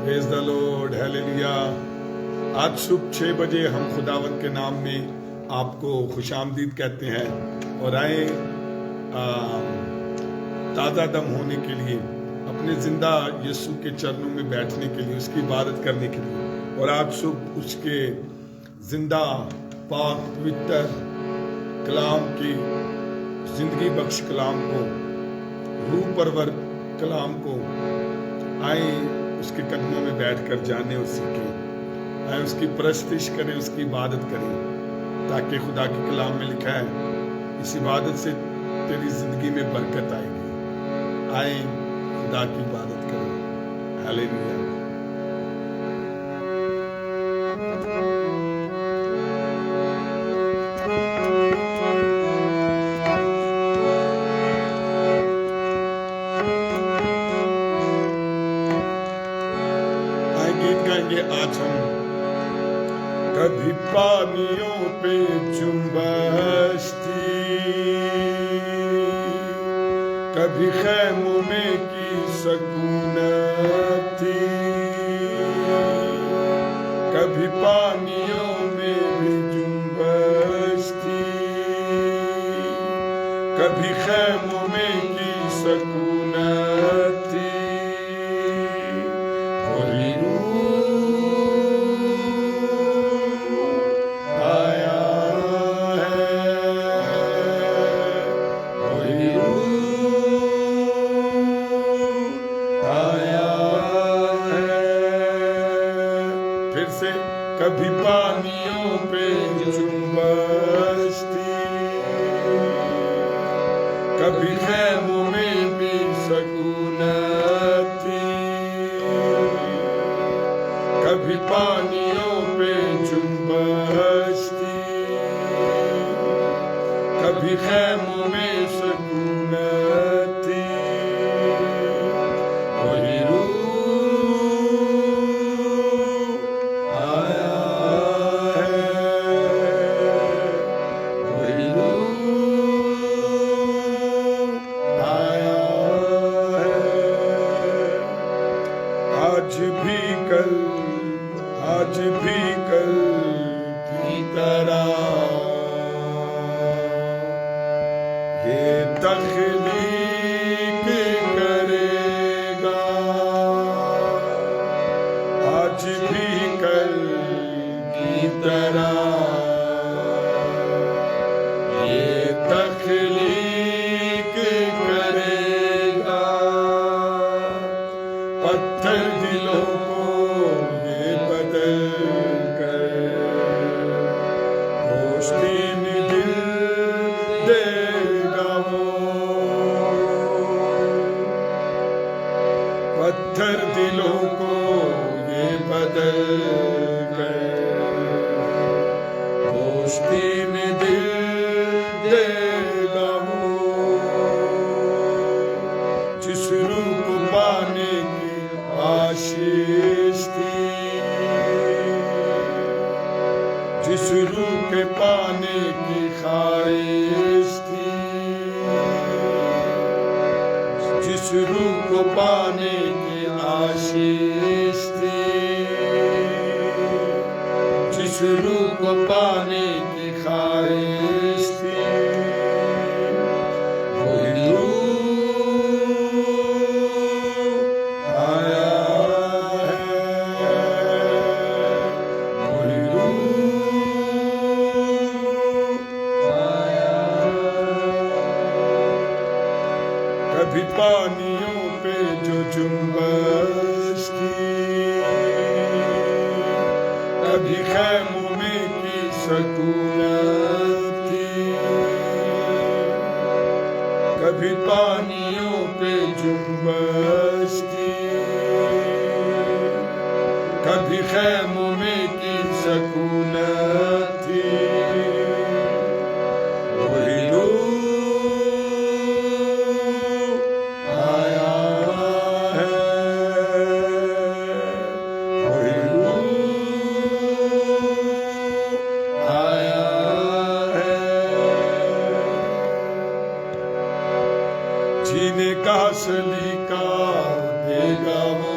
پریز دی lord, hallelujah. آج صبح 6 بجے ہم خداوند کے نام میں آپ کو خوش آمدید کہتے ہیں اور آئے تازہ دم ہونے کے لیے، اپنے زندہ یسوع کے چرنوں میں بیٹھنے کے لیے، اس کی عبادت کرنے کے لیے، اور آج صبح اس کے زندہ پاک پوتر کلام کی زندگی بخش کلام کو، روح پرور کلام کو آئیں اس کے قدموں میں بیٹھ کر جانے اور سیکھیں، آئیں اس کی پرستش کریں، اس کی عبادت کریں، تاکہ خدا کے کلام میں لکھا ہے اس عبادت سے تیری زندگی میں برکت آئے گی۔ آئیں خدا کی عبادت کریں۔ ہیلیلویا۔ آج ہم کبھی پانیوں پہ جنبش تھی، کبھی خیموں میں کی سکونت تھی، کبھی پانیوں میں بھی جنبش تھی، کبھی خیموں میں کی سکونت تھی، کبھی پانیوں پہ جنبش تھی، کبھی خیموں میں بھی سکونت تھی، کبھی پانیوں پہ جنبش تھی، کبھی خیموں میں سکونت تھی، وہی روح آج بھی کل کی طرح یہ تخلیق کرے گا، آج بھی کل کی طرح یہ تخلیق کرے گا، پتھر دلوں کو پتھر دلوں کو یہ بدل کر دوستین دل دے گا وہ، جس روح کو پانے کی آشیش تھی، جس روح کے پانے کی خواہش تھی، جس روح کو پانے کی آشیش تھی، جس روح کو پانے کی خواہش تھی، وہی روح آیا ہے، وہی روح آیا ہے۔ کبھی پانیوں پہ جو جنبش تھی، کبھی خیموں میں کی سکونت تھی، کبھی پانیوں پہ جنبش تھی، کبھی خیموں میں کی سکونت تھی، وہی روح جینے کا سلیقہ دے گا وہ،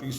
3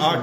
8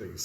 23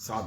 7।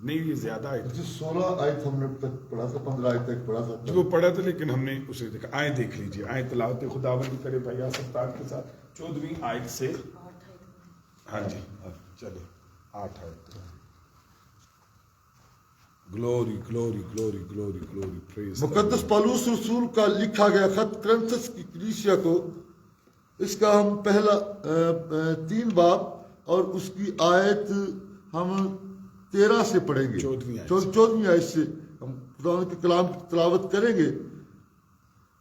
نہیں یہ زیادہ آئے تھے 16 آیت ہم نے تک پڑھا تھا، 15 آیت تک پڑھا تھا. جو پڑھا تھا، لیکن ہم نے اسے دیکھا. آئیں دیکھ لیجئے، آئیں تلاوت خداوندی کرے بھائی سفتار کے ساتھ 14ویں آیت سے. ہاں جی چلے 8 آیت. Glory glory glory glory glory praise. مقدس پالوس رسول کا لکھا گیا خط کرنتھس کی کلیسیا کو، اس کا ہم پہلا 3 باب اور اس کی آیت ہم 13 سے پڑھیں گے. 14ویں آیت سے ہم خدا کے کلام کی تلاوت کریں گے.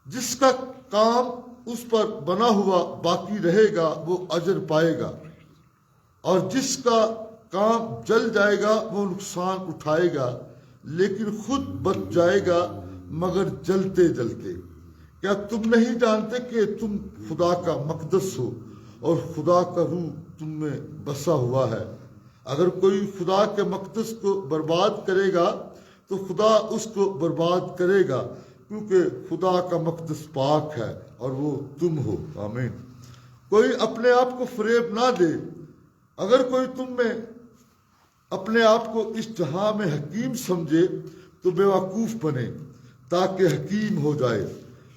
جس کا کام اس پر بنا ہوا باقی رہے گا وہ اجر پائے گا، اور جس کا کام جل جائے گا وہ نقصان اٹھائے گا، لیکن خود بچ جائے گا مگر جلتے جلتے. کیا تم نہیں جانتے کہ تم خدا کا مقدس ہو اور خدا کا روح تم میں بسا ہوا ہے؟ اگر کوئی خدا کے مقدس کو برباد کرے گا تو خدا اس کو برباد کرے گا، کیونکہ خدا کا مقدس پاک ہے اور وہ تم ہو. آمین. کوئی اپنے آپ کو فریب نہ دے. اگر کوئی تم میں اپنے آپ کو اس جہاں میں حکیم سمجھے تو بے وقوف بنے تاکہ حکیم ہو جائے،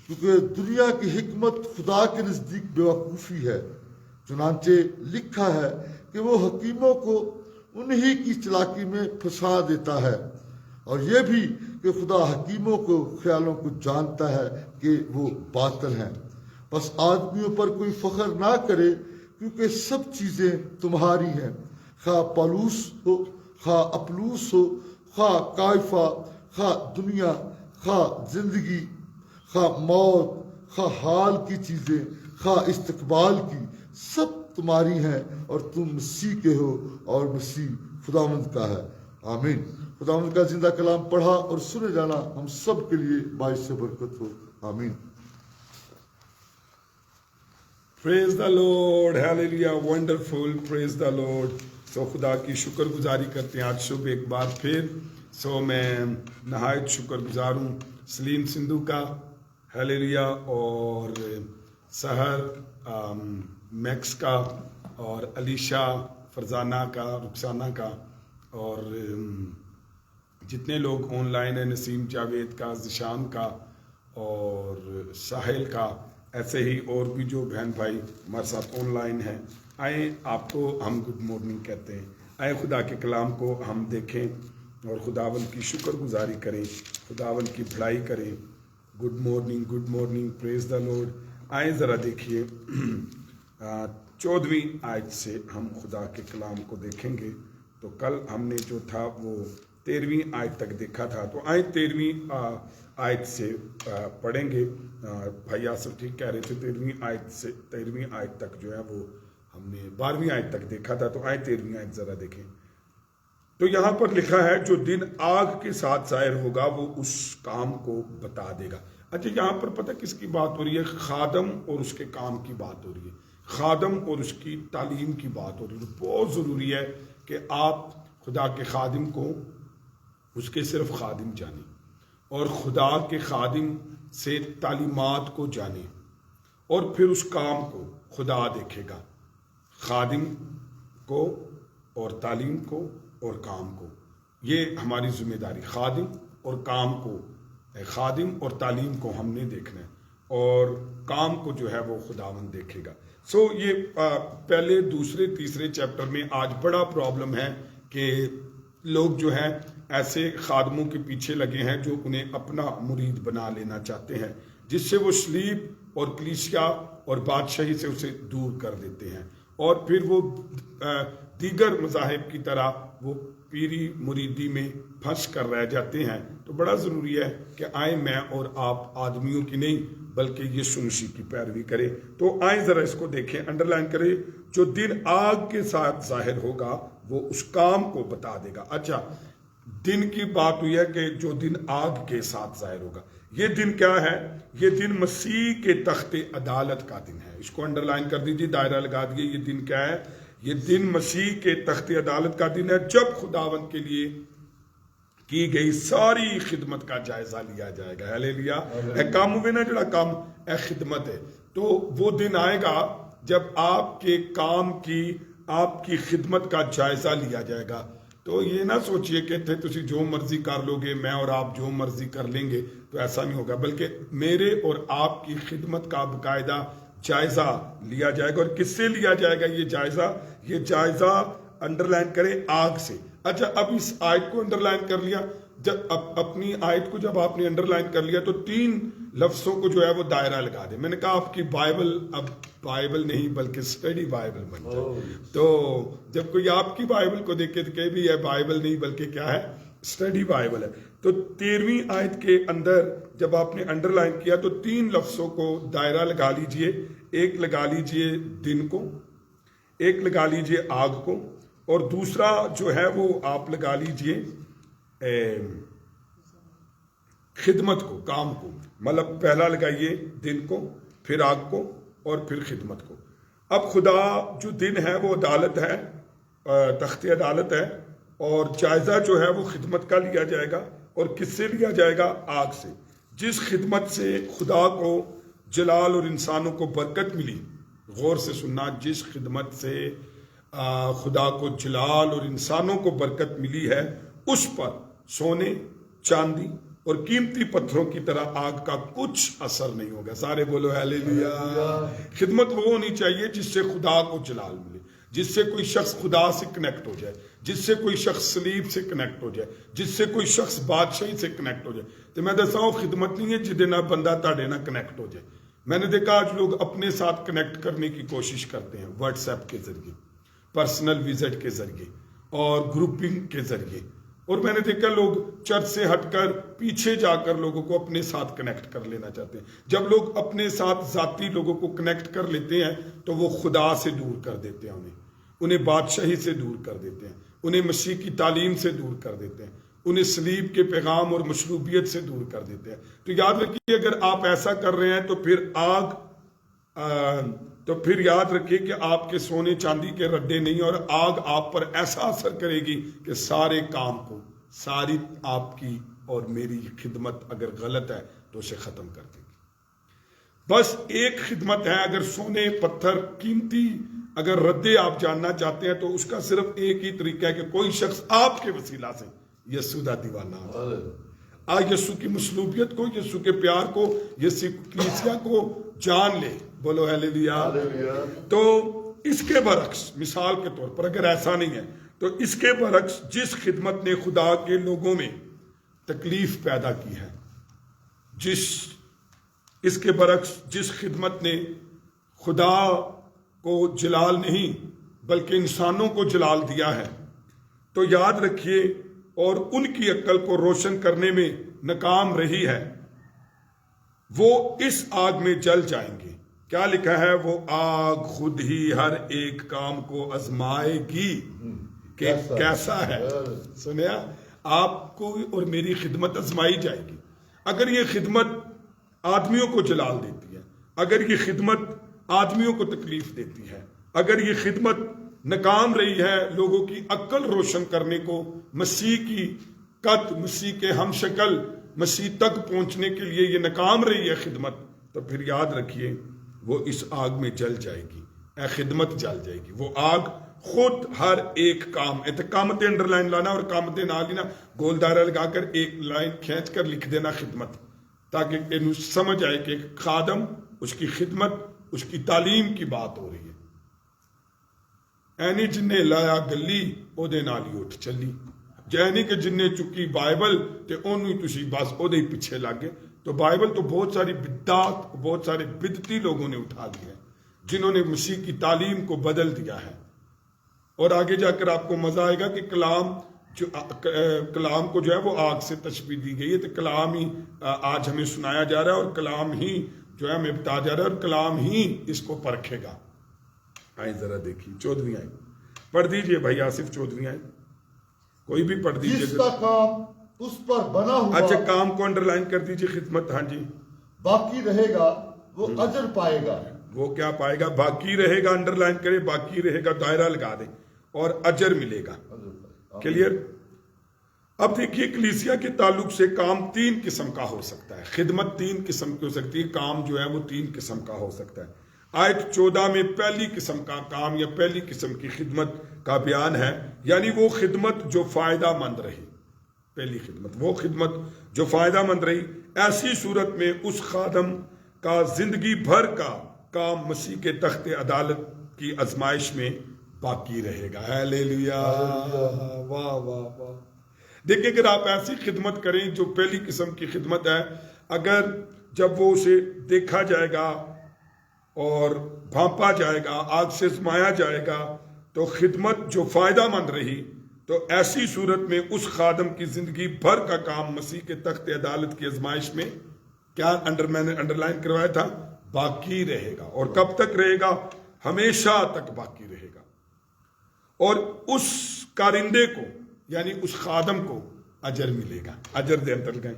کیونکہ دنیا کی حکمت خدا کے نزدیک بے وقوفی ہے. چنانچہ لکھا ہے کہ وہ حکیموں کو انہی کی چلاکی میں پھنسا دیتا ہے، اور یہ بھی کہ خدا حکیموں کو خیالوں کو جانتا ہے کہ وہ باطل ہیں. بس آدمیوں پر کوئی فخر نہ کرے، کیونکہ سب چیزیں تمہاری ہیں، خواہ پالوس ہو، خواہ اپلوس ہو، خواہ کائفہ، خواہ دنیا، خواہ زندگی، خواہ موت، خواہ حال کی چیزیں، خواہ استقبال کی، سب تمہاری ہیں، اور تم مسیح کے ہو اور مسیح خداوند کا ہے. آمین. خداوند کا زندہ کلام پڑھا اور سنے جانا ہم سب کے لیے باعث برکت ہو. آمین. پریز the lord. Hallelujah. Wonderful. Praise the lord. سو خدا کی شکر گزاری کرتے ہیں آج صبح ایک بار پھر. سو میں نہایت شکر گزار ہوں سلیم سندھو کا، ہیلیلویا، اور سحر میکس کا، اور علیشا فرزانہ کا، رخسانہ کا، اور جتنے لوگ آن لائن ہیں، نسیم جاوید کا، ذیشان کا، اور ساحل کا، ایسے ہی اور بھی جو بہن بھائی ہمارے ساتھ آن لائن ہیں. آئیں آپ کو ہم گڈ مارننگ کہتے ہیں. آئیں خدا کے کلام کو ہم دیکھیں اور خداوند کی شکر گزاری کریں، خداوند کی بڑائی کریں. Good morning, good morning. Praise the lord. آئیں ذرا دیکھیے 14ویں آیت سے ہم خدا کے کلام کو دیکھیں گے. تو کل ہم نے جو تھا وہ 13ویں آیت تک دیکھا تھا. تو آئیں 13ویں آیت سے پڑھیں گے. بھائی آصف ٹھیک کہہ رہے تھے 13ویں آیت تک جو ہے وہ ہم نے 12ویں آیت تک دیکھا تھا. تو آئیں 13ویں آیت ذرا دیکھیں. تو یہاں پر لکھا ہے جو دن آگ کے ساتھ ظاہر ہوگا وہ اس کام کو بتا دے گا. اچھا یہاں پر پتہ کس کی بات ہو رہی ہے؟ خادم اور اس کے کام کی بات ہو رہی ہے. خادم اور اس کی تعلیم کی بات ہو رہی ہے. بہت ضروری ہے کہ آپ خدا کے خادم کو اس کے صرف خادم جانیں، اور خدا کے خادم سے تعلیمات کو جانیں، اور پھر اس کام کو خدا دیکھے گا. خادم کو اور تعلیم کو اور کام کو، یہ ہماری ذمہ داری. خادم اور کام کو، خادم اور تعلیم کو ہم نے دیکھنا ہے، اور کام کو جو ہے وہ خداوند دیکھے گا. سو یہ پہلے دوسرے تیسرے چیپٹر میں آج بڑا پرابلم ہے کہ لوگ جو ہیں ایسے خادموں کے پیچھے لگے ہیں جو انہیں اپنا مرید بنا لینا چاہتے ہیں، جس سے وہ سلیب اور کلیسیا اور بادشاہی سے اسے دور کر دیتے ہیں، اور پھر وہ دیگر مذاہب کی طرح وہ پیری مریدی میں پھنس کر رہ جاتے ہیں. تو بڑا ضروری ہے کہ آئیں میں اور آپ آدمیوں کی نہیں بلکہ یسوع مسیح کی پیروی کریں. تو آئیں ذرا اس کو دیکھیں، انڈرلائن کریں. جو دن آگ کے ساتھ ظاہر ہوگا وہ اس کام کو بتا دے گا. اچھا دن کی بات ہوئی ہے کہ جو دن آگ کے ساتھ ظاہر ہوگا. یہ دن کیا ہے؟ یہ دن مسیح کے تخت عدالت کا دن ہے. اس کو انڈرلائن کر دیجیے، دائرہ لگا دیجیے. یہ دن کیا ہے؟ یہ دن مسیح کے تخت عدالت کا دن ہے، جب خداوند کے لیے کی گئی ساری خدمت کا جائزہ لیا جائے گا. ہیلیلویا. اے کام ہوئے نا جڑا کام اے خدمت ہے. تو وہ دن آئے گا جب آپ کے کام کی، آپ کی خدمت کا جائزہ لیا جائے گا. تو یہ نہ سوچئے کہ تسی جو مرضی کر لو گے، میں اور آپ جو مرضی کر لیں گے تو ایسا نہیں ہوگا، بلکہ میرے اور آپ کی خدمت کا باقاعدہ جائزہ لیا جائے گا۔ اور کس سے لیا جائے گا یہ جائزہ انڈر لائن کریں، آگ سے۔ اچھا، اب اس آیت کو انڈر لائن کر لیا، جب اپنی آیت کو جب آپ نے انڈر لائن کر لیا تو 3 لفظوں کو جو ہے وہ دائرہ لگا دیں۔ میں نے کہا آپ کی بائبل اب بائبل نہیں بلکہ اسٹڈی بائبل بن جائے۔ تو جب کوئی آپ کی بائبل کو دیکھے تو کہ بھی یہ بائبل نہیں بلکہ کیا ہے، اسٹڈی بائبل ہے۔ تو 13ویں آیت کے اندر جب آپ نے انڈر لائن کیا تو 3 لفظوں کو دائرہ لگا لیجئے، ایک لگا لیجئے دن کو، ایک لگا لیجئے آگ کو، اور دوسرا جو ہے وہ آپ لگا لیجئے خدمت کو، کام کو۔ مطلب پہلا لگائیے دن کو، پھر آگ کو، اور پھر خدمت کو۔ اب خدا جو دن ہے وہ عدالت ہے، تخت عدالت ہے، اور جائزہ جو ہے وہ خدمت کا لیا جائے گا۔ اور کس سے لیا جائے گا؟ آگ سے۔ جس خدمت سے خدا کو جلال اور انسانوں کو برکت ملی، غور سے سننا، جس خدمت سے خدا کو جلال اور انسانوں کو برکت ملی ہے، اس پر سونے، چاندی اور قیمتی پتھروں کی طرح آگ کا کچھ اثر نہیں ہوگا۔ سارے بولو ہیلیلویا۔ خدمت وہ ہونی چاہیے جس سے خدا کو جلال ملے، جس سے کوئی شخص خدا سے کنیکٹ ہو جائے، جس سے کوئی شخص سلیب سے کنیکٹ ہو جائے، جس سے کوئی شخص بادشاہی سے کنیکٹ ہو جائے۔ تو میں دسا ہوں خدمت نہیں ہے جدے نہ بندہ تاڑے نہ کنیکٹ ہو جائے۔ میں نے دیکھا آج لوگ اپنے ساتھ کنیکٹ کرنے کی کوشش کرتے ہیں، واٹس ایپ کے ذریعے، پرسنل وزٹ کے ذریعے اور گروپنگ کے ذریعے، اور میں نے دیکھا لوگ چرچ سے ہٹ کر پیچھے جا کر لوگوں کو اپنے ساتھ کنیکٹ کر لینا چاہتے ہیں۔ جب لوگ اپنے ساتھ ذاتی لوگوں کو کنیکٹ کر لیتے ہیں تو وہ خدا سے دور کر دیتے ہیں، انہیں بادشاہی سے دور کر دیتے ہیں، انہیں مسیح کی تعلیم سے دور کر دیتے ہیں، انہیں صلیب کے پیغام اور مشروبیت سے دور کر دیتے ہیں۔ تو یاد رکھیے اگر آپ ایسا کر رہے ہیں تو پھر یاد رکھیے کہ آپ کے سونے چاندی کے رڈے نہیں، اور آگ آپ پر ایسا اثر کرے گی کہ سارے کام کو، ساری آپ کی اور میری خدمت اگر غلط ہے تو اسے ختم کر دے گی۔ بس ایک خدمت ہے، اگر سونے، پتھر، قیمتی اگر ردے آپ جاننا چاہتے ہیں تو اس کا صرف ایک ہی طریقہ ہے کہ کوئی شخص آپ کے وسیلہ سے یسوع دا دیوانہ ہو جائے، یسوع کی مصلوبیت کو، یسوع کے پیار کو، یسوع کلیسیا کو جان لے۔ بولو ہیلیلویا۔ تو اس کے برعکس، مثال کے طور پر اگر ایسا نہیں ہے تو اس کے برعکس جس خدمت نے خدا کے لوگوں میں تکلیف پیدا کی ہے، اس کے برعکس جس خدمت نے خدا کو جلال نہیں بلکہ انسانوں کو جلال دیا ہے، تو یاد رکھیے اور ان کی عقل کو روشن کرنے میں ناکام رہی ہے، وہ اس آگ میں جل جائیں گے۔ کیا لکھا ہے؟ وہ آگ خود ہی ہر ایک کام کو آزمائے گی کہ کیسا ہے۔ سنیا، آپ کو اور میری خدمت آزمائی جائے گی۔ اگر یہ خدمت آدمیوں کو جلال دیتی ہے، اگر یہ خدمت آدمیوں کو تکلیف دیتی ہے، اگر یہ خدمت ناکام رہی ہے لوگوں کی عقل روشن کرنے کو، مسیح کی قد، مسیح کے ہم شکل، مسیح تک پہنچنے کے لیے یہ ناکام رہی ہے خدمت، تو پھر یاد رکھیے وہ اس آگ میں جل جائے گی، اے خدمت جل جائے گی۔ وہ آگ خود ہر ایک کام، کامتیں انڈر لائن لانا اور کامتیں نہ لینا، گول دائرہ لگا کر ایک لائن کھینچ کر لکھ دینا خدمت، تاکہ انہیں سمجھ آئے کہ خادم، اس کی خدمت، اس کی تعلیم کی بات ہو رہی ہے۔ اینی جن نے لایا گلی اودے نال ہی اٹھ چلی، جینی کہ جن نے چکی بائبل تے اونوں تسی بس اودے ہی پیچھے لگ گئے۔ تو بائبل تو بہت ساری بدعات، بہت سارے بدعتی لوگوں نے اٹھا لی ہے، جنہوں نے مسیح کی تعلیم کو بدل دیا ہے۔ اور آگے جا کر آپ کو مزہ آئے گا کہ کلام کو جو ہے وہ آگ سے تشبیہ دی گئی ہے، تو کلام ہی آج ہمیں سنایا جا رہا ہے، اور کلام ہی جو ہے ہمیں بتایا جا رہا ہے، اور کلام ہی اس کو پرکھے گا۔ آئیں ذرا دیکھیے 14ویں آیت پڑھ دیجئے بھائی آصف، 14ویں آیت کوئی بھی پڑھ دیجئے۔ جس کا کام اس پر بنا ہوا، اچھا کام کو انڈر لائن کر دیجئے، خدمت، ہاں جی، باقی رہے گا وہ اجر پائے گا۔ وہ کیا پائے گا؟ باقی رہے گا، انڈر لائن کرے، باقی رہے گا، دائرہ لگا دیں، اور اجر ملے گا۔ کلیئر؟ اب دیکھیے کلیسیا کے تعلق سے کام 3 قسم کا ہو سکتا ہے، خدمت 3 قسم کی ہو سکتی ہے، کام جو ہے وہ 3 قسم کا ہو سکتا ہے۔ آیت 14 میں پہلی قسم کا کام یا پہلی قسم کی خدمت کا بیان ہے، یعنی وہ خدمت جو فائدہ مند رہی. پہلی خدمت وہ خدمت جو فائدہ مند رہی. ایسی صورت میں اس خادم کا زندگی بھر کا کام مسیح کے تخت عدالت کی آزمائش میں باقی رہے گا. ہیلیلویا، واہ واہ واہ. دیکھیں اگر آپ ایسی خدمت کریں جو پہلی قسم کی خدمت ہے، اگر جب وہ اسے دیکھا جائے گا اور بھانپا جائے گا، آگ سے آزمایا جائے گا، تو خدمت جو فائدہ مند رہی، تو ایسی صورت میں اس خادم کی زندگی بھر کا کام مسیح کے تخت عدالت کی آزمائش میں کیا میں نے انڈر لائن کروایا تھا، باقی رہے گا. اور کب تک رہے گا؟ ہمیشہ تک باقی رہے گا. اور اس کارندے کو یعنی اس خادم کو اجر ملے گا. اجر دے اندر گئے.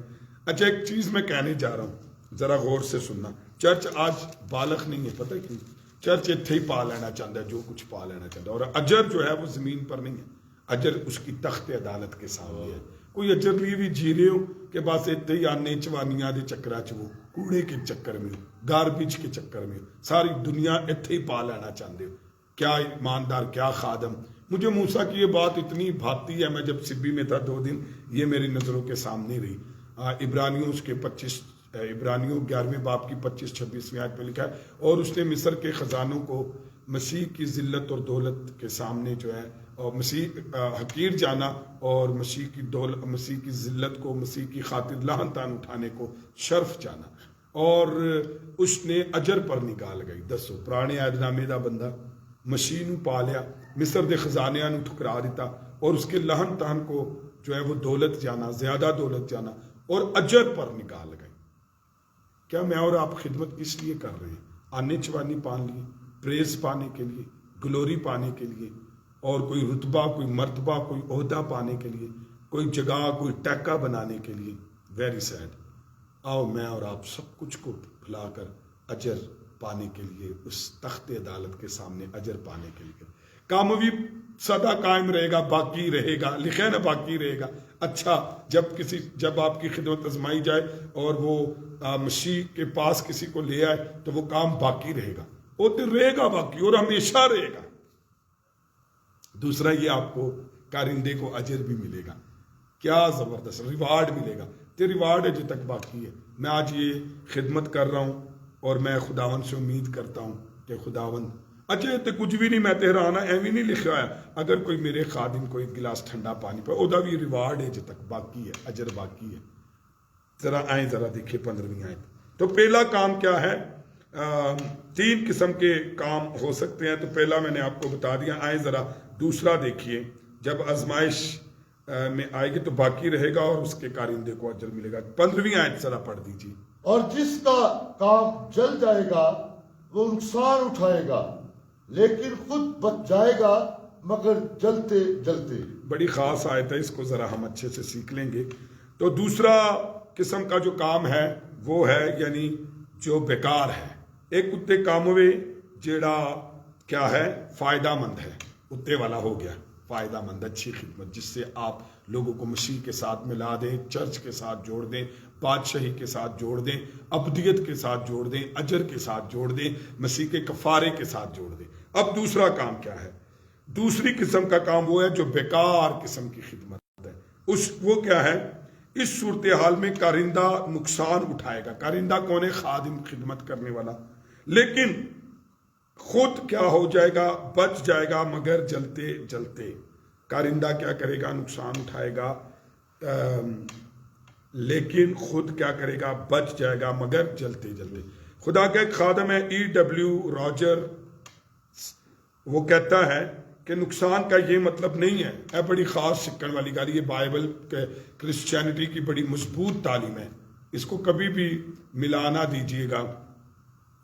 اچھا ایک چیز میں کہنے جا رہا ہوں، ذرا غور سے سننا. چرچ آج بالغ نہیں ہے، پتہ کیوں؟ چرچ اتنے ہی پا لینا چاہتا ہے جو کچھ پا لینا چاہتا ہے، اور اجر جو ہے وہ زمین پر نہیں ہے، اجر اس کی تخت عدالت کے سامنے ہے. کوئی اجر لی بھی جی رہے ہو کہ بس اتنے ہی آنے چوانیاں دے چکرا چ وہ کوڑے کے چکر میں، گاربیج کے چکر میں ساری دنیا اتنے ہی پا لینا چاہتے ہو. کیا ایماندار، کیا خادم. مجھے موسیٰ کی یہ بات اتنی بھاتی ہے، میں جب سبی میں تھا 2 دن یہ میری نظروں کے سامنے رہی. عبرانیوں اس کے 25 عبرانیوں 11ویں باب کی 25-26ویں آیت میں لکھا ہے، اور اس نے مصر کے خزانوں کو مسیح کی ذلت اور دولت کے سامنے جو ہے اور مسیح حقیر جانا، اور مسیح کی دولت، مسیح کی ذلت کو مسیح کی خاطر لہن تان اٹھانے کو شرف جانا، اور اس نے اجر پر نگاہ لگائی. دسو پرانے عہد نامے دا بندہ مسیح نو پا لیا، مصر دے خزانیاں نو ٹھکرا دیتا، اور اس کے لہن تان کو جو ہے وہ دولت جانا، زیادہ دولت جانا، اور اجر پر نگاہ لگائی. کیا میں اور آپ خدمت کس لیے کر رہے ہیں؟ آنے چوانی پانے لیے، پریز پانے کے لیے، گلوری پانے کے لیے، اور کوئی رتبہ، کوئی مرتبہ، کوئی عہدہ پانے کے لیے، کوئی جگہ، کوئی ٹیکہ بنانے کے لیے؟ Very sad. آؤ میں اور آپ سب کچھ کو بھلا کر اجر پانے کے لیے، اس تخت عدالت کے سامنے اجر پانے کے لیے. کام بھی سدا قائم رہے گا، باقی رہے گا. لکھے نا باقی رہے گا. اچھا جب آپ کی خدمت آزمائی جائے اور وہ مسیح کے پاس کسی کو لے آئے تو وہ کام باقی رہے گا، وہ تو رہے گا باقی، اور ہمیشہ رہے گا. دوسرا یہ آپ کو کارندے کو اجر بھی ملے گا. کیا زبردست ریوارڈ ملے گا. تو ریوارڈ ہے جو تک باقی ہے. میں آج یہ خدمت کر رہا ہوں اور میں خداوند سے امید کرتا ہوں کہ خداوند اچھا تو کچھ بھی نہیں، میں تہرانا ایویں نہیں لکھا ہے، اگر کوئی میرے خادم کو ایک گلاس ٹھنڈا پانی پہ وہ بھی ریوارڈ ہے جو تک باقی ہے، اجر باقی ہے. ذرا آئیں ذرا دیکھیں 15ویں آیت. تو پہلا کام کیا ہے؟ 3 قسم کے کام ہو سکتے ہیں. تو پہلا میں نے آپ کو بتا دیا. آئیں ذرا دوسرا دیکھیے. جب آزمائش میں آئے گی تو باقی رہے گا اور اس کے کارندے کو اجر ملے گا. 15ویں آیت ذرا پڑھ دیجیے. اور جس کا کام جل جائے گا وہ نقصان اٹھائے گا، لیکن خود بچ جائے گا مگر جلتے جلتے. بڑی خاص آیت ہے، اس کو ذرا ہم اچھے سے سیکھ لیں گے. تو دوسرا قسم کا جو کام ہے وہ ہے یعنی جو بیکار ہے. ایک اتنے کام ہوئے جیڑا کیا ہے فائدہ مند ہے، اتنے والا ہو گیا فائدہ مند، اچھی خدمت جس سے آپ لوگوں کو مسیح کے ساتھ ملا دیں، چرچ کے ساتھ جوڑ دیں، بادشاہی کے ساتھ جوڑ دیں، ابدیت کے ساتھ جوڑ دیں، اجر کے ساتھ جوڑ دیں، مسیح کے کفارے کے ساتھ جوڑ دیں. اب دوسرا کام کیا ہے؟ دوسری قسم کا کام وہ ہے جو بیکار قسم کی خدمت ہے. وہ کیا ہے؟ اس صورتحال میں کارندہ نقصان اٹھائے گا. کارندہ کون ہے؟ خادم، خدمت کرنے والا. لیکن خود کیا ہو جائے گا؟ بچ جائے گا مگر جلتے جلتے. کارندہ کیا کرے گا؟ نقصان اٹھائے گا، لیکن خود کیا کرے گا؟ بچ جائے گا مگر جلتے جلتے. خدا کا ایک خادم ہے E.W. راجر، وہ کہتا ہے کہ نقصان کا یہ مطلب نہیں ہے. ہے بڑی خاص سکن والی گالی. یہ بائبل کے کرسچینٹی کی بڑی مضبوط تعلیم ہے، اس کو کبھی بھی ملا نہ دیجیے گا.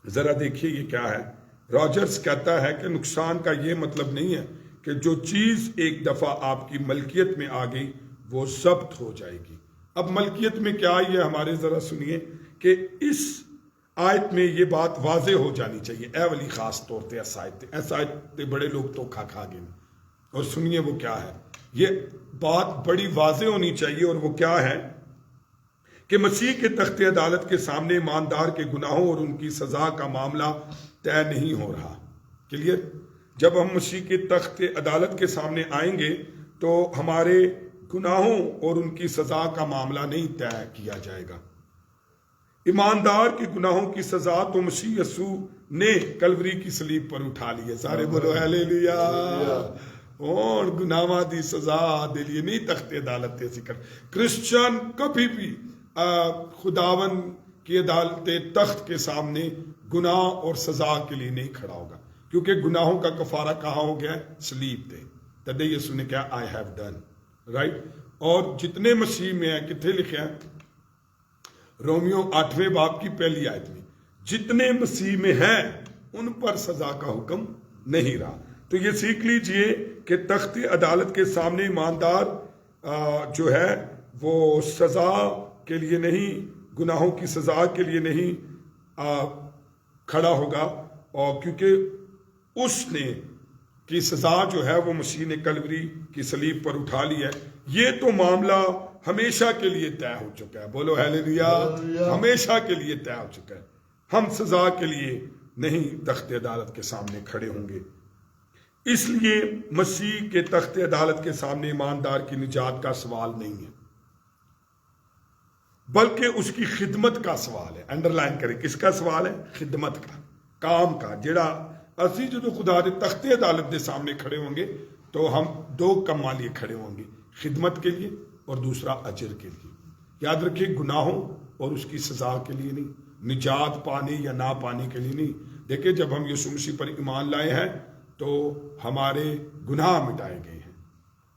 ذرا دیکھیے یہ کیا ہے. راجرز کہتا ہے کہ نقصان کا یہ مطلب نہیں ہے کہ جو چیز ایک دفعہ آپ کی ملکیت میں آ گئی وہ ضبط ہو جائے گی. اب ملکیت میں کیا یہ ہمارے ذرا سنیے کہ اس آیت میں یہ بات واضح ہو جانی چاہیے. اے ولی خاص طور پہ ایسا آیت بڑے لوگ تو کھا گئے. اور سنیے وہ کیا ہے. یہ بات بڑی واضح ہونی چاہیے، اور وہ کیا ہے کہ مسیح کے تخت عدالت کے سامنے ایماندار کے گناہوں اور ان کی سزا کا معاملہ طے نہیں ہو رہا. کلیئر؟ جب ہم مسیح کے تخت عدالت کے سامنے آئیں گے تو ہمارے گناہوں اور ان کی سزا کا معاملہ نہیں طے کیا جائے گا. ایماندار کے گناہوں کی سزا تو مسیح یسوع نے کلوری کی صلیب پر اٹھا لی ہے. سارے بولو ہیلیلویا. اور گناہاں دی سزا دے لیے نہیں تخت عدالت تے ذکر. کرسچن کبھی بھی خداون کی عدالت تخت کے سامنے گناہ اور سزا کے لیے نہیں کھڑا ہوگا، کیونکہ گناہوں کا کفارہ کہاں ہو گیا؟ صلیب پہ. تدے یسوع نے کہا آئی ہیو ڈن رائٹ. اور جتنے مسیح میں ہیں، کتنے لکھے ہیں؟ رومیو 8ویں باب کی پہلی آیت میں، جتنے مسیح میں ہیں ان پر سزا کا حکم نہیں رہا. تو یہ سیکھ لیجئے کہ تخت عدالت کے سامنے ایماندار جو ہے وہ سزا کے لیے نہیں، گناہوں کی سزا کے لیے نہیں کھڑا ہوگا، اور کیونکہ اس نے کی سزا جو ہے وہ مسیح نے کلوری کی صلیب پر اٹھا لی ہے. یہ تو معاملہ ہمیشہ کے لیے طے ہو چکا ہے. بولو ہیلیلویا. ہمیشہ کے لیے طے ہو چکا ہے. ہم سزا کے لیے نہیں تخت عدالت کے سامنے کھڑے ہوں گے. اس لیے مسیح کے تخت عدالت کے سامنے ایماندار کی نجات کا سوال نہیں ہے، بلکہ اس کی خدمت کا سوال ہے. انڈر لائن کریں، کس کا سوال ہے؟ خدمت کا، کام کا. جڑا اسی جو خدا دے تخت عدالت کے سامنے کھڑے ہوں گے تو ہم دو کماں لیے کھڑے ہوں گے، خدمت کے لیے اور دوسرا اجر کے لیے. یاد رکھیے، گناہوں اور اس کی سزا کے لیے نہیں، نجات پانے یا نہ پانے کے لیے نہیں. دیکھیں، جب ہم یسوع مسیح پر ایمان لائے ہیں تو ہمارے گناہ مٹائے گئے ہیں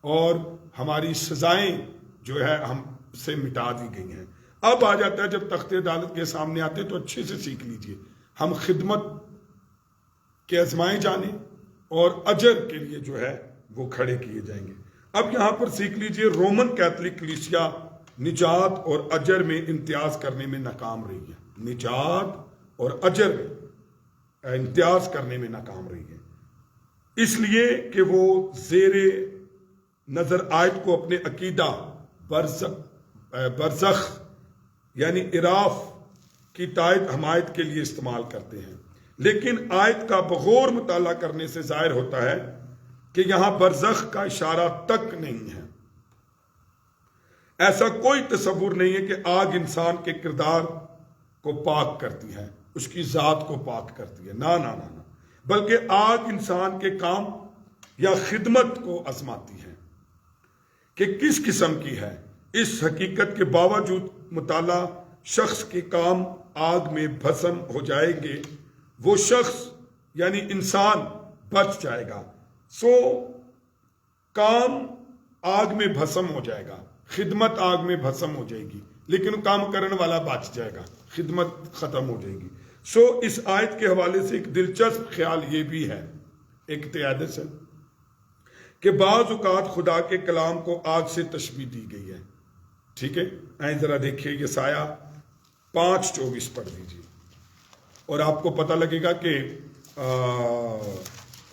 اور ہماری سزائیں جو ہے ہم سے مٹا دی گئی ہیں. اب آ جاتا ہے جب تخت عدالت کے سامنے آتے تو اچھے سے سیکھ لیجئے، ہم خدمت کے آزمائے جانے اور اجر کے لیے جو ہے وہ کھڑے کیے جائیں گے. اب یہاں پر سیکھ لیجئے، رومن کیتھولک کلیسیا نجات اور اجر میں امتیاز کرنے میں ناکام رہی ہے. نجات اور اجر میں امتیاز کرنے میں ناکام رہی ہے، اس لیے کہ وہ زیر نظر آیت کو اپنے عقیدہ برزخ یعنی عراف کی تائید حمایت کے لیے استعمال کرتے ہیں. لیکن آیت کا بغور مطالعہ کرنے سے ظاہر ہوتا ہے کہ یہاں برزخ کا اشارہ تک نہیں ہے. ایسا کوئی تصور نہیں ہے کہ آگ انسان کے کردار کو پاک کرتی ہے، اس کی ذات کو پاک کرتی ہے. نہ نہ نہ، بلکہ آگ انسان کے کام یا خدمت کو آزماتی ہے کہ کس قسم کی ہے. اس حقیقت کے باوجود مطالعہ شخص کے کام آگ میں بھسم ہو جائیں گے، وہ شخص یعنی انسان بچ جائے گا. کام آگ میں بھسم ہو جائے گا، خدمت آگ میں بھسم ہو جائے گی، لیکن کام کرنے والا بچ جائے گا، خدمت ختم ہو جائے گی. اس آیت کے حوالے سے ایک دلچسپ خیال یہ بھی ہے، ایک قیادت سے، کہ بعض اوقات خدا کے کلام کو آگ سے تشبیہ دی گئی ہے. ٹھیک ہے، آئیں ذرا دیکھیے یسایہ 5:24 پڑھ دیجیے اور آپ کو پتہ لگے گا کہ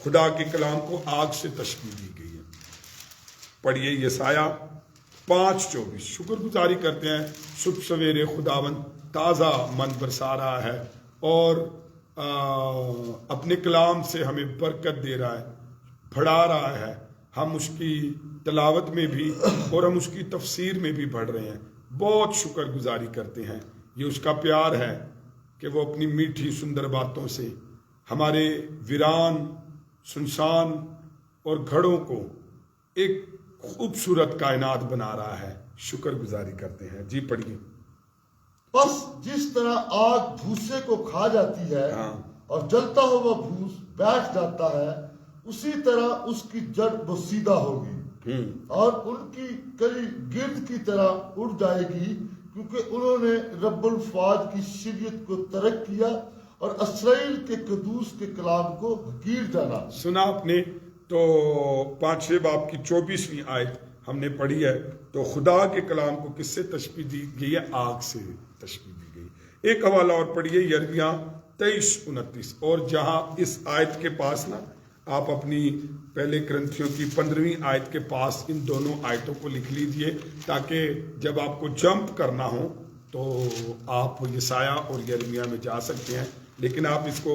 خدا کے کلام کو آگ سے تشبیہ دی گئی ہے. پڑھیے یسایہ 5:24. شکر گزاری کرتے ہیں، صبح سویرے خداوند تازہ من برسا رہا ہے اور اپنے کلام سے ہمیں برکت دے رہا ہے، پڑھا رہا ہے. ہم اس کی تلاوت میں بھی اور ہم اس کی تفسیر میں بھی پڑھ رہے ہیں. بہت شکر گزاری کرتے ہیں. یہ اس کا پیار ہے کہ وہ اپنی میٹھی سندر باتوں سے ہمارے ویران، سنسان اور گھڑوں کو ایک خوبصورت کائنات بنا رہا ہے. شکر گزاری کرتے ہیں. جی پڑھیے. بس جس طرح آگ بھوسے کو کھا جاتی ہے اور جلتا ہوا بھوس بیٹھ جاتا ہے، اسی طرح اس کی جڑ بسیدہ ہوگی اور ان کی کلی گرد کی طرح اڑ جائے گی، کیونکہ انہوں نے رب الفاظ کی شریعت کو ترک کیا اور اسرائیل کے قدوس کے کلام کو حقیر جانا. سنا آپ نے تو 5 باب کی 24ویں آیت ہم نے پڑھی ہے. تو خدا کے کلام کو کس سے تشبیہ دی گئی ہے؟ آگ سے تشبیہ دی گئی. ایک حوالہ اور پڑھیے، یرمیہ 23:29. اور جہاں اس آیت کے پاس نا، آپ اپنی پہلے کرنتھیوں کی 15ویں آیت کے پاس ان دونوں آیتوں کو لکھ لیجئے تاکہ جب آپ کو جمپ کرنا ہو تو آپ یسایہ اور یرمیہ میں جا سکتے ہیں. لیکن آپ اس کو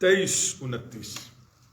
23:29।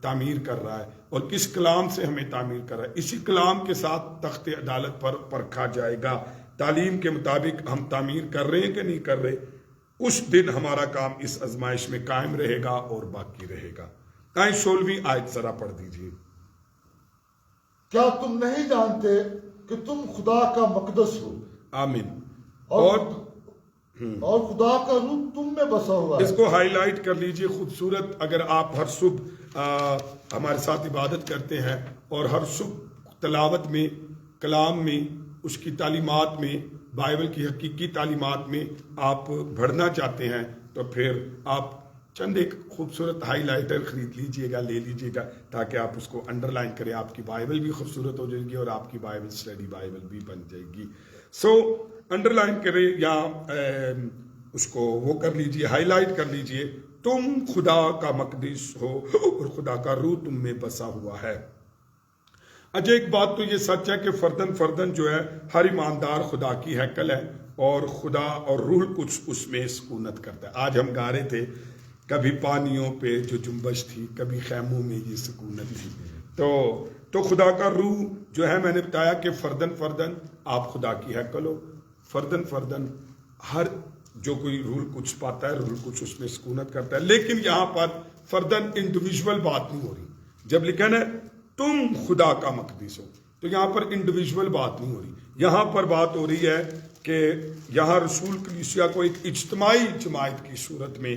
تعمیر کر رہا ہے اور کس کلام سے ہمیں تعمیر کر رہا ہے. اسی کلام کے ساتھ تخت عدالت پر پرکھا جائے گا. تعلیم کے مطابق ہم تعمیر کر رہے ہیں کہ نہیں کر رہے. اس دن ہمارا کام اس آزمائش میں قائم رہے گا اور باقی رہے گا. 16ویں آیت ذرا پڑھ دیجیے. کیا تم نہیں جانتے کہ تم خدا کا مقدس ہو آمین. اور خدا کا روح تم میں بسا ہوا ہے. اس کو ہائی لائٹ کر لیجئے. خوبصورت. اگر آپ ہر صبح ہمارے ساتھ عبادت کرتے ہیں اور ہر صبح تلاوت میں، کلام میں، اس کی تعلیمات میں، بائبل کی حقیقی تعلیمات میں آپ بڑھنا چاہتے ہیں تو پھر آپ چند ایک خوبصورت ہائی لائٹر خرید لیجئے گا، لے لیجئے گا، تاکہ آپ اس کو انڈر لائن کریں. آپ کی بائبل بھی خوبصورت ہو جائے گی اور آپ کی بائبل اسٹڈی بائبل بھی بن جائے گی. سو انڈر لائن کریں یا اس کو وہ کر لیجئے، ہائی لائٹ کر لیجئے. تم خدا کا مقدس ہو اور خدا کا روح تم میں بسا ہوا ہے. اچھا، ایک بات تو یہ سچ ہے کہ فردن جو ہے ہر ایماندار خدا کی ہیکل ہے اور خدا اور روح کچھ اس میں سکونت کرتا ہے. آج ہم گا رہے تھے کبھی پانیوں پہ جو جنبش تھی، کبھی خیموں میں یہ سکونت تھی. تو خدا کا روح جو ہے، میں نے بتایا کہ فردن آپ خدا کی ہیکل ہو. فردن ہر جو کوئی رول کچھ پاتا ہے، رول کچھ اس میں سکونت کرتا ہے. لیکن یہاں پر فردن انڈیویجول بات نہیں ہو رہی. جب لکھا نا تم خدا کا مقدس ہو، تو یہاں پر انڈیویجول بات نہیں ہو رہی. یہاں پر بات ہو رہی ہے کہ یہاں رسول کلیسیا کو ایک اجتماعی جماعت کی صورت میں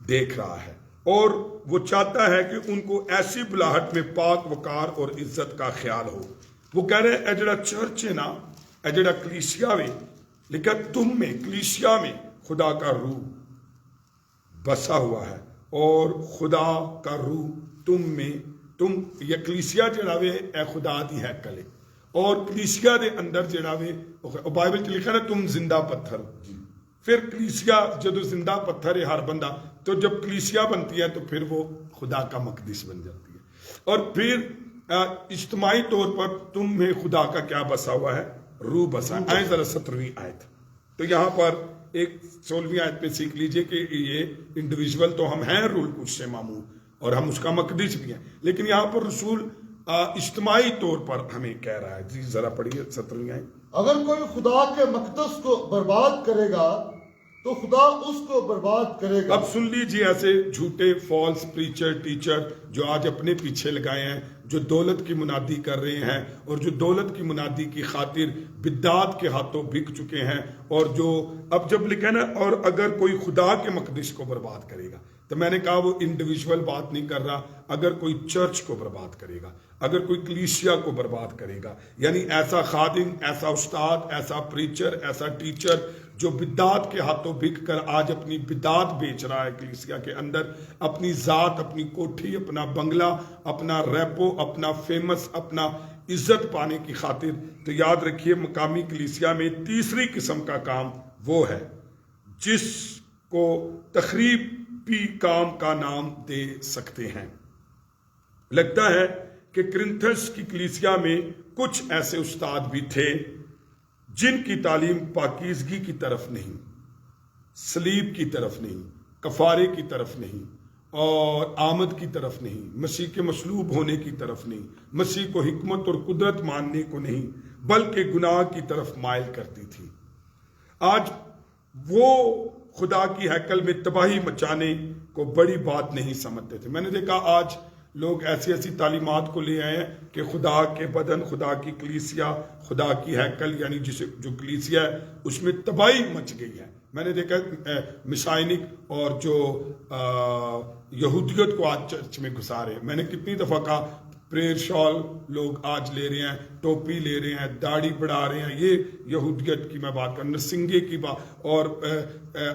دیکھ رہا ہے اور وہ چاہتا ہے کہ ان کو ایسی بلاہٹ میں پاک وقار اور عزت کا خیال ہو. وہ کہہ رہے ہیں اے جڑا چرچ ہے نا، اے جڑا کلیسیا میں، لیکن تم میں، کلیسیا میں خدا کا روح بسا ہوا ہے اور خدا کا روح تم میں، تم یہ کلیسیا جڑا وے اے خدا دی ہیکل ہے اور کلیسیا دے اندر جڑا وے بائبل چ لکھا نا تم زندہ پتھر ہو. پھر کلیسیا جدو زندہ پتھر ہے ہر بندہ، تو جب کلیسیا بنتی ہے تو پھر وہ خدا کا مقدس بن جاتی ہے. اور پھر اجتماعی طور پر تم میں خدا کا کیا بسا ہوا ہے؟ روح بسا. آئیں ذرا 17ویں آیت. تو یہاں پر ایک 16ویں آیت پہ سیکھ لیجئے کہ یہ انڈیویجول تو ہم ہیں رول کچھ سے معمول اور ہم اس کا مقدس بھی ہیں، لیکن یہاں پر رسول اجتماعی طور پر ہمیں کہہ رہا ہے. جی ذرا پڑھیے 17ویں آیت. اگر کوئی خدا کے مقدس کو برباد کرے گا تو خدا اس کو برباد کرے گا. اب سن لیجیے ایسے جھوٹے فالس پریچر ٹیچر جو آج اپنے پیچھے لگائے ہیں، جو دولت کی منادی کر رہے ہیں اور جو دولت کی منادی کی خاطر بدعات کے ہاتھوں بک چکے ہیں، اور جو اب جب لکھا نا اور اگر کوئی خدا کے مقدس کو برباد کرے گا، تو میں نے کہا وہ انڈیویجول بات نہیں کر رہا. اگر کوئی چرچ کو برباد کرے گا، اگر کوئی کلیسیا کو برباد کرے گا، یعنی ایسا خادم، ایسا استاد، ایسا پریچر، ایسا ٹیچر جو بدعات کے ہاتھوں بک کر آج اپنی بدعات بیچ رہا ہے کلیسیا کے اندر، اپنی ذات، اپنی کوٹھی، اپنا بنگلہ، اپنا ریپو، اپنا فیمس، اپنا عزت پانے کی خاطر، تو یاد رکھیے مقامی کلیسیا میں تیسری قسم کا کام وہ ہے جس کو تخریبی کام کا نام دے سکتے ہیں. لگتا ہے کہ کرنتھس کی کلیسیا میں کچھ ایسے استاد بھی تھے جن کی تعلیم پاکیزگی کی طرف نہیں، صلیب کی طرف نہیں، کفارے کی طرف نہیں اور آمد کی طرف نہیں، مسیح کے مصلوب ہونے کی طرف نہیں، مسیح کو حکمت اور قدرت ماننے کو نہیں، بلکہ گناہ کی طرف مائل کرتی تھی. آج وہ خدا کی ہیکل میں تباہی مچانے کو بڑی بات نہیں سمجھتے تھے. میں نے دیکھا آج لوگ ایسی تعلیمات کو لے آئے ہیں کہ خدا کے بدن، خدا کی کلیسیا، خدا کی ہیکل، یعنی جو کلیسیا ہے اس میں تباہی مچ گئی ہے. میں نے دیکھا مسائنک اور جو یہودیت کو آج چرچ میں گھسا رہے ہیں. میں نے کتنی دفعہ کہا پریئر شال لوگ آج لے رہے ہیں، ٹوپی لے رہے ہیں، داڑھی بڑھا رہے ہیں، یہ یہودیت کی میں بات کر، نرسنگے کی بات، اور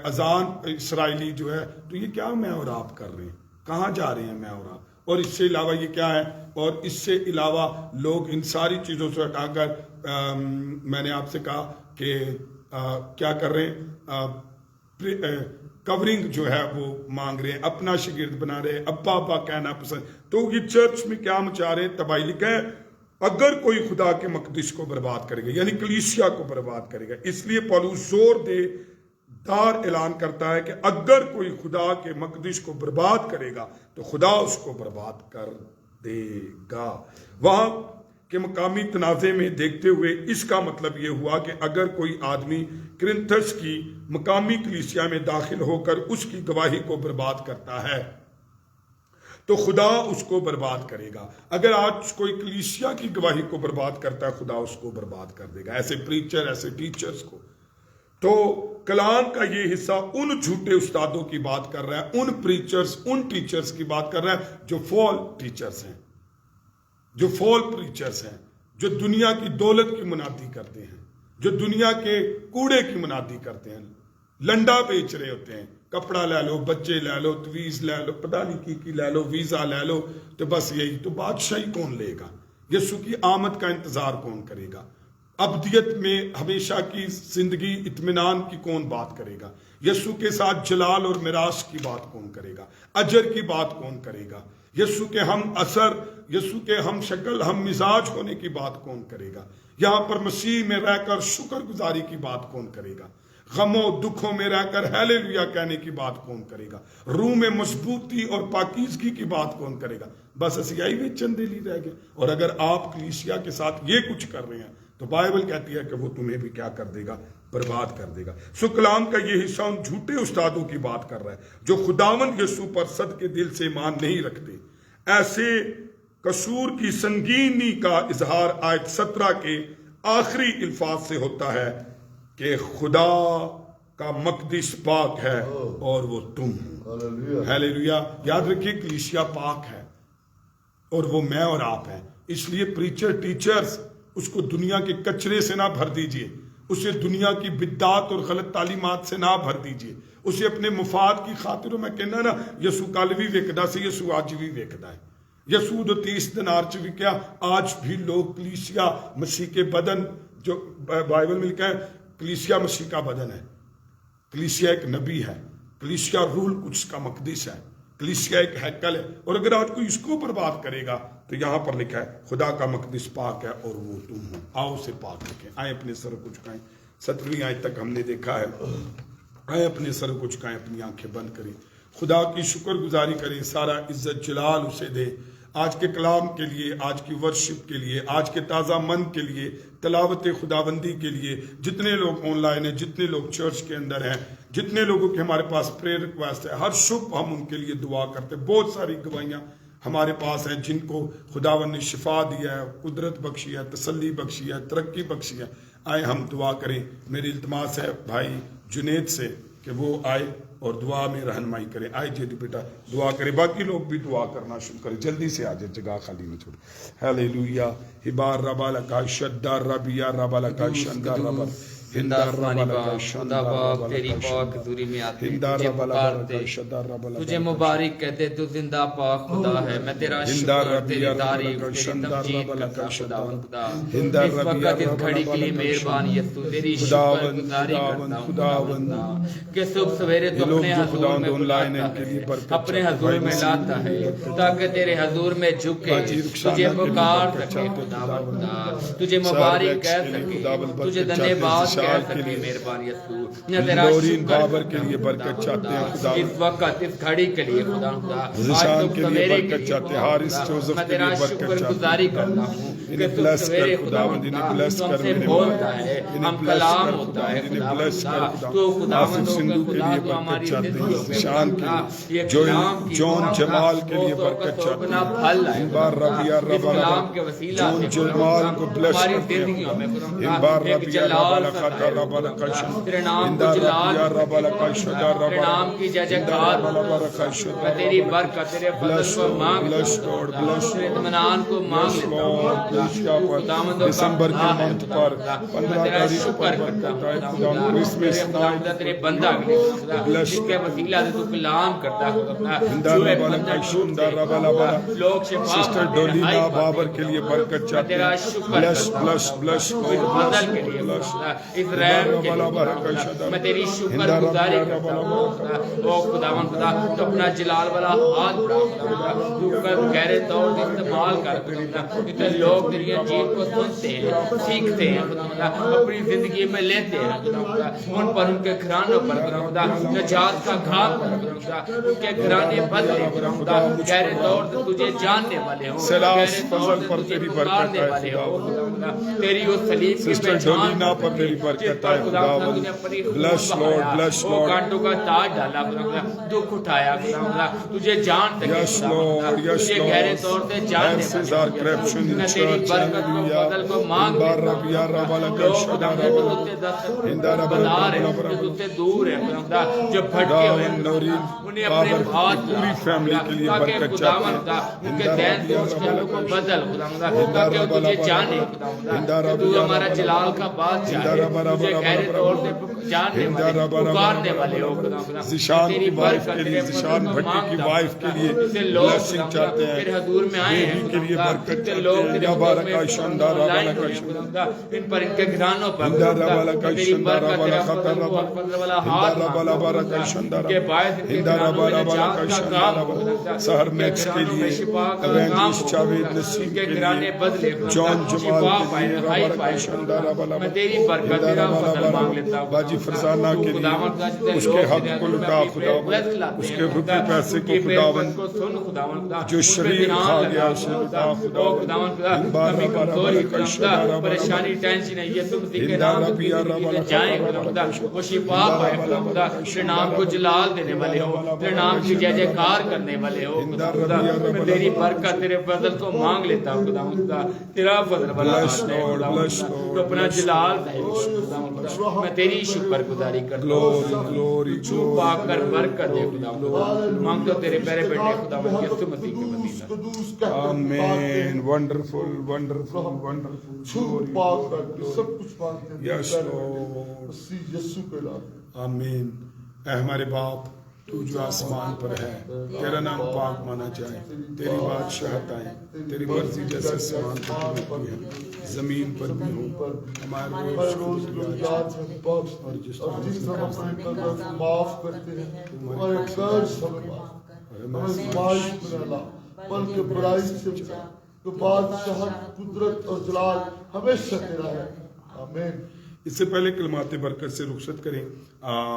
اذان اسرائیلی جو ہے، تو یہ کیا میں اور آپ کر رہے ہیں؟ کہاں جا رہے ہیں میں اور آپ؟ اور اس سے علاوہ یہ کیا ہے؟ اور اس سے علاوہ لوگ ان ساری چیزوں سے ہٹا کر میں نے آپ سے کہا کہ کیا کر رہے ہیں؟ کورنگ جو ہے وہ مانگ رہے ہیں، اپنا شاگرد بنا رہے ہیں، ابا ابا کہنا پسند. تو یہ چرچ میں کیا مچا رہے ہیں؟ تباہی. لکھا ہے اگر کوئی خدا کے مقدس کو برباد کرے گا، یعنی کلیسیا کو برباد کرے گا. اس لیے پولس زور دے تار اعلان کرتا ہے کہ اگر کوئی خدا کے مقدس کو برباد کرے گا تو خدا اس کو برباد کر دے گا۔ وہاں کے مقامی تنازع میں دیکھتے ہوئے اس کا مطلب یہ ہوا کہ اگر کوئی آدمی کرنتھس کی مقامی کلیسیا میں داخل ہو کر اس کی گواہی کو برباد کرتا ہے تو خدا اس کو برباد کرے گا۔ اگر آج کوئی کلیسیا کی گواہی کو برباد کرتا ہے خدا اس کو برباد کر دے گا، ایسے پریچر، ایسے ٹیچرز کو۔ تو کلام کا یہ حصہ ان جھوٹے استادوں کی بات کر رہا ہے، ان پریچرز، ان ٹیچرز کی بات کر رہا ہے جو فال ٹیچرز ہیں، جو فال پریچرز ہیں، جو دنیا کی دولت کی منادی کرتے ہیں، جو دنیا کے کوڑے کی منادی کرتے ہیں، لنڈا بیچ رہے ہوتے ہیں، کپڑا لے لو، بچے لے لو، تویز لے لو، پتہ نہیں کی لے لو، ویزا لے لو، تو بس یہی تو بادشاہی کون لے گا؟ یسوع کی آمد کا انتظار کون کرے گا؟ ابدیت میں ہمیشہ کی زندگی اطمینان کی کون بات کرے گا؟ یسوع کے ساتھ جلال اور میراث کی بات کون کرے گا؟ اجر کی بات کون کرے گا؟ یسوع کے ہم اثر، یسوع کے ہم شکل، ہم مزاج ہونے کی بات کون کرے گا؟ یہاں پر مسیح میں رہ کر شکر گزاری کی بات کون کرے گا؟ غموں دکھوں میں رہ کر ہیلیلویا کہنے کی بات کون کرے گا؟ روح میں مضبوطی اور پاکیزگی کی بات کون کرے گا؟ بس اسیائی بھی چندے لی رہ گئے۔ اور اگر آپ کلیسیا کے ساتھ یہ کچھ کر رہے ہیں تو بائبل کہتی ہے کہ وہ تمہیں بھی کیا کر دے گا؟ برباد کر دے گا۔ سو کلام کا یہ حصہ ان جھوٹے استادوں کی بات کر رہا ہے جو خداوند یسوع پر صدقے دل سے ایمان نہیں رکھتے۔ ایسے قصور کی سنگینی کا اظہار آیت 17 کے آخری الفاظ سے ہوتا ہے کہ خدا کا مقدس پاک ہے اور وہ تم ہو۔ ہیلیلویا۔ یاد رکھیے کلیسیا پاک ہے اور وہ میں اور آپ ہیں۔ اس لیے پریچر، ٹیچرز، اس کو دنیا کے کچرے سے نہ بھر دیجئے، اسے دنیا کی بدعات اور غلط تعلیمات سے نہ بھر دیجئے، اسے اپنے مفاد کی خاطر، میں کہنا نا یسوع کل بھی ویکدا سی، یسوع آج بھی ویکدا ہے۔ یسوع 30 دینار چ وکیا، آج بھی لوگ کلیسیا مسیح کے بدن، جو بائبل میں لکھا ہے کلیسیا مسیح کا بدن ہے، کلیسیا ایک نبی ہے، کلیسیا روح القدس کا مقدس ہے، کلیسیا ایک ہیکل ہے۔ اور اگر آج کوئی اس کو برباد کرے گا تو یہاں پر لکھا ہے خدا کا مقدس پاک ہے اور وہ تم ہو۔ آؤ اسے پاک رکھیں، آئے اپنے سر کو جھکائیں۔ 17ویں آیت تک ہم نے دیکھا ہے، آئے اپنے سر کو جھکائیں، اپنی آنکھیں بند کریں، خدا کی شکر گزاری کریں، سارا عزت جلال اسے دے۔ آج کے کلام کے لیے، آج کی ورشپ کے لیے، آج کے تازہ من کے لیے، تلاوت خداوندی کے لیے، جتنے لوگ آن لائن ہیں، جتنے لوگ چرچ کے اندر ہیں، جتنے لوگوں کے ہمارے پاس پریئر ریکویسٹ ہے، ہر صبح ہم ان کے لیے دعا کرتے ہیں۔ بہت ساری گواہیاں ہمارے پاس ہیں جن کو خداوند نے شفا دیا ہے، قدرت بخشی ہے، تسلی بخشی ہے، ترقی بخشی ہے۔ آئے ہم دعا کریں۔ میری التماس ہے بھائی جنید سے کہ وہ آئے اور دعا میں رہنمائی کریں۔ آئے جی بیٹا دعا کریں، باقی لوگ بھی دعا کرنا شروع کریں، جلدی سے آ جائے، جگہ خالی نہ چھوڑے۔ ہیلیلویا۔ ہبار ربا لکا شدار ربیا ربا لکا شندار ربا زندہ آسمانی باپ، خدا باپ تیری پاک حضوری میں آتے تجھے پکارتے، تجھے مبارک کہتے، تو زندہ پاک خدا ہے۔ میں تیرا شکر، تیری تعریف، تیری تمجید کرتا خدا اس وقت اس گھڑی کے لیے مہربان یسوع، تیری شکر گزاری کرتا ہوں خدا کہ صبح سویرے تو اپنے حضور میں بلاتا ہے، اپنے حضور میں لاتا ہے تاکہ تیرے حضور میں جھکے، تجھے پکار سکے خدا، تجھے مبارک کہہ سکے، تجھے دھنے باد مہربانی یسوع، میں تیرا بابر کے لیے برکت چاہتے ہیں خدا، اس وقت اس گھڑی کے لیے خدا، رشان کے لیے برکت چاہتے ہیں، حارث جوزف کے لیے برکت شکر چاہتے گزاری کرتا ہوں انہیں بلیس کر خدا، انہیں بلیس کر میرے بولتا ہے، ہم کلام ہوتا ہے انہیں بلیس کر خدا۔ تو خدا آصف سندھو کے لیے برکت چاہتے ہیں، رشان کے لیے، جون جمال کے لیے برکت چاہتے ہیں، امبار ربیہ ربا جون جمال کو بلیس کرتے ہیں، امبار ربیہ ربا لکھا ربا لکھا اندار ربیہ ربا لکھا شدار ربا نام کی ججکار میں تیری برکت، تیرے فضل کو مانگ تیرے اطمینان کو مانگ لیتا ہوں دسمبر کے منتھ پر 15 تاریخ پر تیرے بندہ جس کے وسیلہ سے تو کلام کرتا لوگ سسٹر ڈولینا بابر کے لیے برکت چاہتے ہیں، بلش بلش بلش فضل کے لیے اس رحم کے لیے میں تیری شکر گزاری کرتا ہوں۔ او خداوند خدا تو اپنا جلال والا ہاتھ بڑھا خدا تو کر گہرے طور سے استعمال کر خدا، جتنے لوگ لوگ تیری انجیل کو سنتے ہیں، سیکھتے ہیں خدا خدا، اپنی زندگی میں لیتے ہیں خدا خدا، ان پر ان کے گھرانوں پر خدا خدا نجات کا گھاگ پر خدا خدا، ان کے گھرانے بدلے خدا خدا، گہرے طور سے تجھے جاننے والے ہوں، گہرے طور سے تجھے پکارنے والے ہوں خدا خدا، تیری اس صلیب کی پہچان پر تیری برکت ہے خدا خدا، تجھے اپنی خون بہایا، وہ کانٹوں کا تاج ڈالا خدا خدا، دکھ اٹھایا خدا خدا، تجھے جانتے ہیں خدا خدا، تجھے گہرے طور سے جاننے والے ہوں، میں تیری برکت کو فضل کو مانگ لیتا ہوں، لوگ خدا خدا جو تجھ سے بدار ہیں، جو تجھ سے دور ہیں خدا خدا، جو بھٹکے ہوئے ہیں خدا خدا، انہیں اپنے ہاتھ پوری فیملی کے لیے تاکہ برکت خداوند چاہتے خدا ہیں. ان کے دین سے اس کے کو بدل خدا خدا، تاکہ وہ تجھے جانے خدا خدا کہ تو ہمارا جلال کا بادشاہ ہے، تجھے گہرے طور سے جاننے والے پکارنے والے ہو خدا خدا، ذیشان تیری کی وائف برکت کے تیرے لیے، فضل ذیشان کو بھٹی کی مانگتا وائف کے لیے جسے لوگ بلیسنگ خدا چاہتے خدا ہیں، تیرے حضور میں آئے ہیں بیوی کے لیے خدا برکت خدا، چاہتے لوگ ہیں. تیرے یا حضور بارک میں شندارا آن لائن بالک ہوئے ہیں خدا شندارا خدا، ان پر ان کے گھرانوں پر خدا ہندارا خدا، بالک تیری شندارا برکت تیرا بالک فضل کو اور فضل والا ہاتھ ہندارا بالا مانگتا بارک خدا، شندارا ان کے باعث ان کے ہندارا گھرانوں میں بالا نجات بارک کا کام ہو شندارا خدا، سہر ان کے میچ کے گھرانوں میں لیے شفا کا کام ایونجلسٹ ہو جاوید خدا، نسیم ان کے کے گھرانے لیے بدلے خدا جان خدا، جمال شفا کے پائے، لیے رہائی ربالک پائے شندارا خدا، بالا میں تیری برکت ہندارا تیرا بالا فضل بارک مانگ لیتا ہوں باجی فرزانہ تو کے خداوند کا لیے جتنے اس لوگ کے حق تیرے کو حضور میں لٹا اپنی خدا بلیس لاتے اس ہیں کے خدا، روپے پیسے ان کو کی خداوند بےوت کو سن خداوند خدا، جو ان پہ شریر دھیان کھا لگا گیا اسے خدا لٹا خدا، او خداوند خدا، کمی کمزوری خدا خدا، پریشانی ٹینشن ہے یسوع مسیح کے نام سے اس کی زندگی میں جائیں خدا خدا، وہ شفا پائے خدا خدا، تیرے نام کو جلال دینے والے ہو، تیرے نام کی جے جے کار کرنے والے ہو خدا خدا، میں تیری برکت تیرے فضل کو مانگ لیتا ہوں خدا خدا، تیرا فضل والا ہاتھ ہے خدا خدا، تو اپنا جلال ظاہر کر خدا خدا، میں تیری شکر گزاری کرتا ہوں، گلوری تو پاک کر برکت دے خدا خدا، مانگتا ہوں تیرے پیارے بیٹے خدا یسوع مسیح کے وسیلہ، آمین. ونڈرفل ونڈرفل ونڈرفل چھوٹ پاک کر سب کچھ مانگتے ہیں یس لارڈ. مسیح یسوع کے نام. آمین. اے ہمارے باپ تو جو آسمان پر ہے، تیرا نام پاک مانا جائے، تیری بادشاہت آئے، تیری مرضی جیسے آسمان پر ہوتی ہے زمین پر بھی ہو. ہمارے روز ضروریات ہمیں بخش، اور جس طرح ہم اپنے قرض معاف کرتے ہیں ہمارے قرض ہمیں معاف کر، ہمیں نمائش میں نہ لا بلکہ برائی سے بچا، کہ بادشاہت قدرت اور جلال ہمیشہ تیرا ہے. آمین. اس سے پہلے کلمات برکت سے رخصت کریں،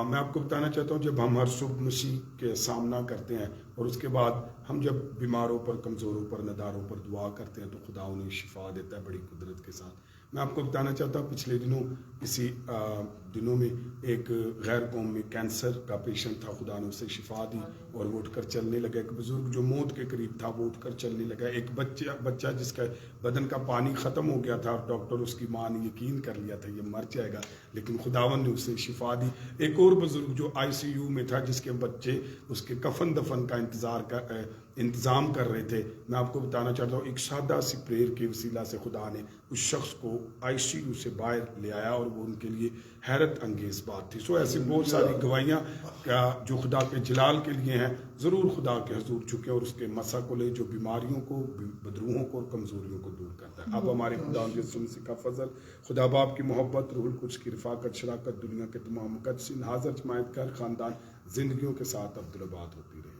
میں آپ کو بتانا چاہتا ہوں جب ہم ہر صبح مسیح کے سامنا کرتے ہیں اور اس کے بعد ہم جب بیماروں پر، کمزوروں پر، نداروں پر دعا کرتے ہیں تو خدا انہیں شفا دیتا ہے بڑی قدرت کے ساتھ. میں آپ کو بتانا چاہتا ہوں پچھلے دنوں میں ایک غیر قومی کینسر کا پیشنٹ تھا، خدا نے اسے شفا دی اور وہ اٹھ کر چلنے لگا. ایک بزرگ جو موت کے قریب تھا وہ اٹھ کر چلنے لگا. ایک بچہ جس کا بدن کا پانی ختم ہو گیا تھا اور ڈاکٹر اس کی ماں نے یقین کر لیا تھا یہ مر جائے گا، لیکن خداوند نے اسے شفا دی. ایک اور بزرگ جو ICU میں تھا جس کے بچے اس کے کفن دفن کا انتظام کر رہے تھے، میں آپ کو بتانا چاہتا ہوں ایک سادہ سی پریئر کے وسیلہ سے خدا نے اس شخص کو ICU سے باہر لے آیا اور وہ ان کے لیے حیرت انگیز بات تھی. ایسی بہت ساری گواہیاں جو خدا کے جلال کے لیے ہیں. ضرور خدا کے حضور چکے اور اس کے مسا کو لے جو بیماریوں کو، بدروہوں کو اور کمزوریوں کو دور کرتا ہے. اب ہمارے خدا یسوع مسیح کا فضل، خدا باپ کی محبت، روح القدس کی رفاقت، شراکت، دنیا کے تمام مقدسین حاضر جماعت کا خاندان زندگیوں کے ساتھ عبدالآباد ہوتی رہے.